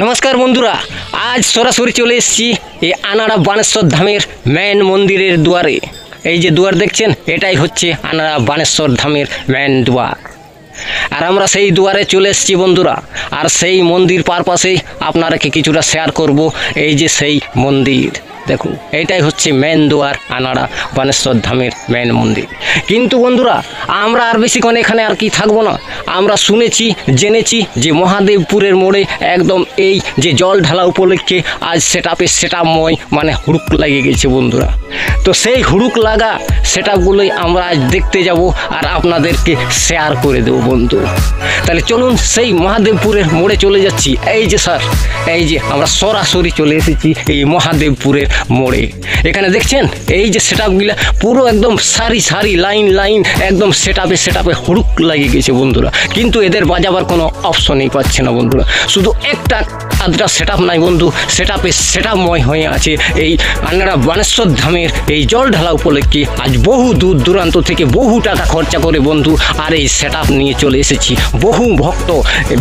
নমস্কার বন্ধুরা, আজ সরাসরি চলে এসেছি এই আনাড়া বানেশ্বর ধামের মেন মন্দিরের দুয়ারে। এই যে দুয়ার দেখছেন, এটাই হচ্ছে আনাড়া বানেশ্বর ধামের মেন দুয়ার। আর আমরা সেই দুয়ারে চলে এসেছি বন্ধুরা। আর সেই মন্দির পারপাসেই আপনারাকে কিছুটা শেয়ার করব। এই যে সেই মন্দির দেখুন, এইটাই হচ্ছে মেন দুয়ার, আনাড়া বানেশ্বর ধামের মেন মন্দির। কিন্তু বন্ধুরা, আমরা আর বেশিক্ষণ এখানে আর কি থাকবো না। আমরা শুনেছি জেনেছি যে মহাদেবপুরের মোড়ে একদম এই যে জল ঢালা উপলক্ষে আজ সেটআপময় মানে হুড়ুক লাগিয়ে গেছে বন্ধুরা। তো সেই হুড়ুক লাগা সেটআপগুলোই আমরা আজ দেখতে যাব আর আপনাদেরকে শেয়ার করে দেবো বন্ধু। তাহলে চলুন সেই মহাদেবপুরের মোড়ে চলে যাচ্ছি। এই যে স্যার, এই যে আমরা সরাসরি চলে এসেছি এই মহাদেবপুরের মোড়ে। এখানে দেখছেন এই যে সেটআপগুলা পুরো একদম সারি সারি লাইন একদম সেটআপে হুড়ুক লাগিয়ে গেছে বন্ধুরা। কিন্তু এদের বাজাবার কোনো অপশনই পাচ্ছে না বন্ধুরা। শুধু একটা আদ্রা সেটআপ নাই বন্ধু, সেটআপময় হয়ে আছে এই আনাড়া বানেশ্বর ধামের এই জল ঢালা উপলক্ষে। আজ বহু দূর দূরান্ত থেকে বহু টাকা খরচা করে বন্ধু আর এই সেটআপ নিয়ে চলে এসেছি। বহু ভক্ত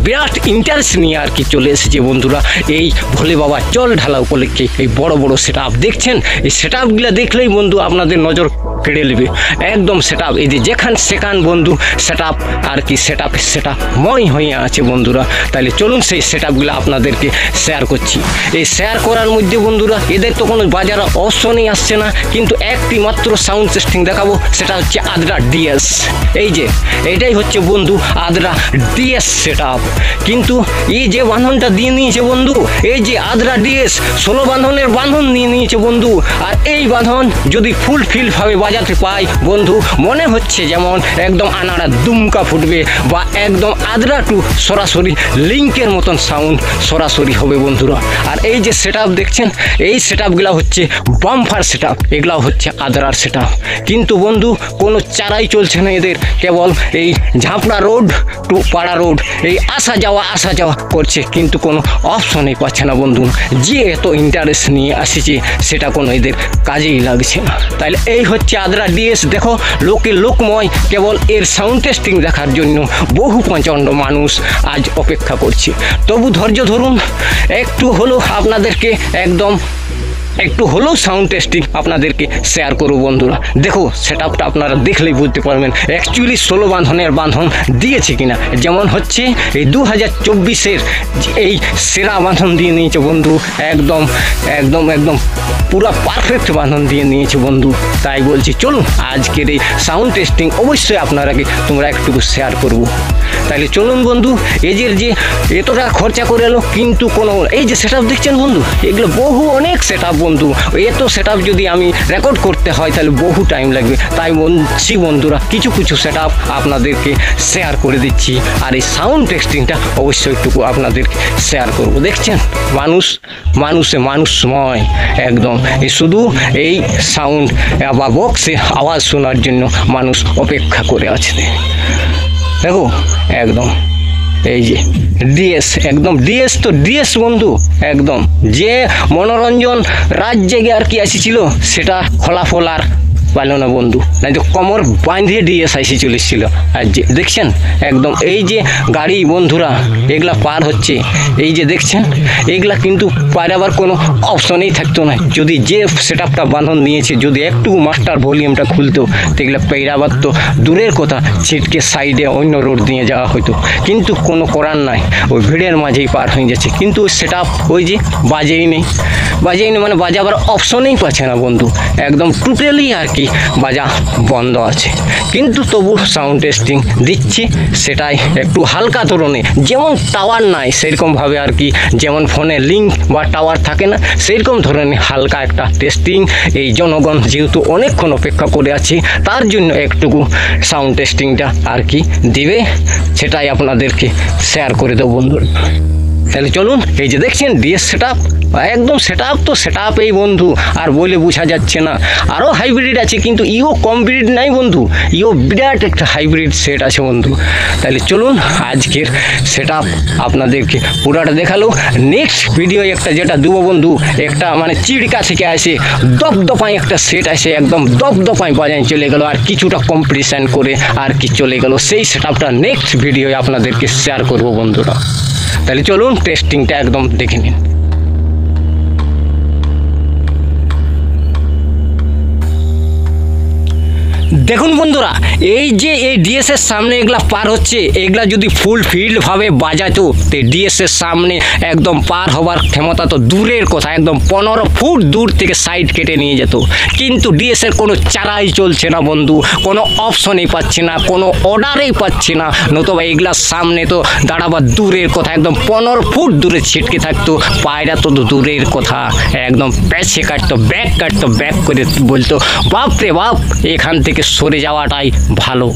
বিরাট ইন্টারেস্ট নিয়ে আর কি চলে এসেছে বন্ধুরা এই ভোলে বাবা জল ঢালা উপলক্ষে। এই বড় বড় সেটআপ দেখছেন, এই সেটআপগুলো দেখলেই বন্ধু আপনাদের নজর কেড়ে নেবে একদম সেটআপ। এই যে যেখান সেখান বন্ধু সেটআপ আর কি সেটআপময় হয়ে আছে বন্ধুরা। তাহলে চলুন সেই সেটআপগুলো আপনাদেরকে শেয়ার করছি। এই শেয়ার করার মধ্যে বন্ধুরা এদের তো কোনো বাজার অপশনই আসছে না, কিন্তু একটি মাত্র সাউন্ড সিস্টেম দেখাবো, সেটা হচ্ছে আদ্রা ডিএস। এই যে এইটাই হচ্ছে বন্ধু আদ্রা ডিএস সেটআপ। কিন্তু এই যে বাঁধনটা দিয়ে নিয়েছে বন্ধু, এই যে আদ্রা ডিএস 16 বাঁধনের বাঁধন নিয়ে নিয়েছে বন্ধু। আর এই বাঁধন যদি ফুলফিলভাবে বাজাতে পাই বন্ধু, মনে হচ্ছে যেমন একদম আনাড়া দুমকা ফুটবে বা একদম আদ্রা টু সরাসরি লিঙ্কের মতন সাউন্ড সরাসরি হবে বন্ধুরা। আর এই যে সেটআপ দেখছেন, এই সেটআপগুলো হচ্ছে বাম্পার সেটআপ, এগুলো হচ্ছে আদ্রার সেটআপ। কিন্তু বন্ধু কোনো চারাই চলছে না এদের, কেবল এই ঝাপড়া রোড টু পাড়া রোড এই আসা যাওয়া করছে, কিন্তু কোনো অপশনই পাচ্ছে না বন্ধু। যে এত ইন্টারেস্ট নিয়ে আসছে সেটা কোনো এদের কাজেই লাগছে না। তাহলে এই হচ্ছে আদ্রা ডিএস। দেখো লোকময়, কেবল এর সাউন্ড টেস্টিং দেখার জন্য বহু প্রচণ্ড মানুষ আজ অপেক্ষা করছে। তবু ধৈর্য ধরুন, একটু হলেও আপনাদেরকে একটু হলেও সাউন্ড টেস্টিং আপনাদেরকে শেয়ার করব বন্ধুরা। দেখো সেটআপটা আপনারা দেখলেই বুঝতে পারবেন অ্যাকচুয়ালি 16 বাঁধনের বাঁধন দিয়েছে কিনা। যেমন হচ্ছে এই 2024-এর এই সেরা বাঁধন দিয়ে নিয়েছে বন্ধু, একদম পুরো পারফেক্ট বাঁধন দিয়ে নিয়েছে বন্ধু। তাই বলছি চলুন আজকের এই সাউন্ড টেস্টিং অবশ্যই তোমরা একটু শেয়ার করব। তাহলে চলুন বন্ধু, এদের যে এত টাকা খরচা করে এলো, কিন্তু কোনো এই যে সেটআপ দেখছেন বন্ধু, এগুলো অনেক সেটআপ বন্ধু। এত সেটআপ যদি আমি রেকর্ড করতে হয় তাহলে বহু টাইম লাগবে। তাই বলছি বন্ধুরা, কিছু সেটআপ আপনাদেরকে শেয়ার করে দিচ্ছি। আর এই সাউন্ড টেস্টিংটা অবশ্যই একটু আপনাদেরকে শেয়ার করব। দেখছেন মানুষময় একদম, এই শুধু এই সাউন্ড বা বক্সের আওয়াজ শোনার জন্য মানুষ অপেক্ষা করে আছে। দেখো একদম এই যে ডিএস, একদম ডিএস তো ডিএস বন্ধু। একদম যে মনোরঞ্জন রাত জেগে আর কি আসিছিল সেটা ফলাফল আর পাইল না বন্ধু, নাই তো কোমর বাঁধিয়ে ডিএস আইসি চলেছিল। আর যে দেখছেন একদম এই যে গাড়ি বন্ধুরা এগুলা পার হচ্ছে, এই যে দেখছেন এগুলা কিন্তু পারাবার কোনো অপশনেই থাকতো না। যদি যে সেটআপটা বাঁধন নিয়েছে যদি একটু মাস্টার ভলিউমটা খুলতো, এগুলা পেরাবার তো দূরের কথা, ছিটকে সাইডে অন্য রোড দিয়ে যাওয়া হতো। কিন্তু কোনো করার নাই, ওই ভিড়ের মাঝেই পার হয়ে যাচ্ছে। কিন্তু সেটআপ ওই যে বাজেই নেই মানে বাজাবার অপশনেই পাচ্ছে না বন্ধু। একদম টোটালি আর কি বাজা বন্ধ আছে। কিন্তু তবু সাউন্ড টেস্টিং দিচ্ছি, সেটাই একটু হালকা ধরনের, যেমন টাওয়ার নাই সেরকমভাবে আর কি, যেমন ফোনে লিঙ্ক বা টাওয়ার থাকে না সেরকম ধরনের হালকা একটা টেস্টিং। এই জনগণ যেহেতু অনেকক্ষণ অপেক্ষা করে আছে, তার জন্য একটুকু সাউন্ড টেস্টিংটা আর কি দিবে, সেটাই আপনাদেরকে শেয়ার করে দেবো বন্ধুরা। তাহলে চলুন, এই যে দেখছেন ডিএস সেটআপ, একদম সেটআপ তো সেটআপ এই বন্ধু, আর বলে বোঝা যাচ্ছে না। আরও হাইব্রিড আছে, কিন্তু ইও কমব্রিড নাই বন্ধু, ইও বিরাট একটা হাইব্রিড সেট আছে বন্ধু। তাহলে চলুন আজকের সেটআপ আপনাদেরকে পুরাটা দেখালো। নেক্সট ভিডিও একটা যেটা দেবো বন্ধু, একটা মানে চিড়কা থেকে আসে দপদপায় একটা সেট আসে, একদম দপদপায় বাজায় চলে গেল, আর কিছুটা কম্পিটিশান করে আর কি চলে গেল। সেই সেটআপটা নেক্সট ভিডিও আপনাদেরকে শেয়ার করবো বন্ধুরা। তাহলে চলুন টেস্টিংটা একদম দেখে নিন। দেখুন বন্ধুরা, এই যে এই ডিএসের সামনে এগুলা পার হচ্ছে, এগুলা যদি ফুল ফিল্ডভাবে বাজাতো তো ডিএসের সামনে একদম পার হবার ক্ষমতা তো দূরের কথা, একদম 15 ফুট দূর থেকে সাইড কেটে নিয়ে যেত। কিন্তু ডিএসের কোনো চারাই চলছে না বন্ধু, কোনো অপশনই পাচ্ছি না, কোনো অর্ডারেই পাচ্ছি না। নতুবা এগুলার সামনে তো দাঁড়াবার দূরের কথা, একদম 15 ফুট দূরে ছিটকে থাকতো। পায়রা তো দূরের কথা, একদম প্যাছে কাটতো, ব্যাক করে বলতো বাপ রে বাপ, এখান থেকে সরে যাওয়াটাই ভালো।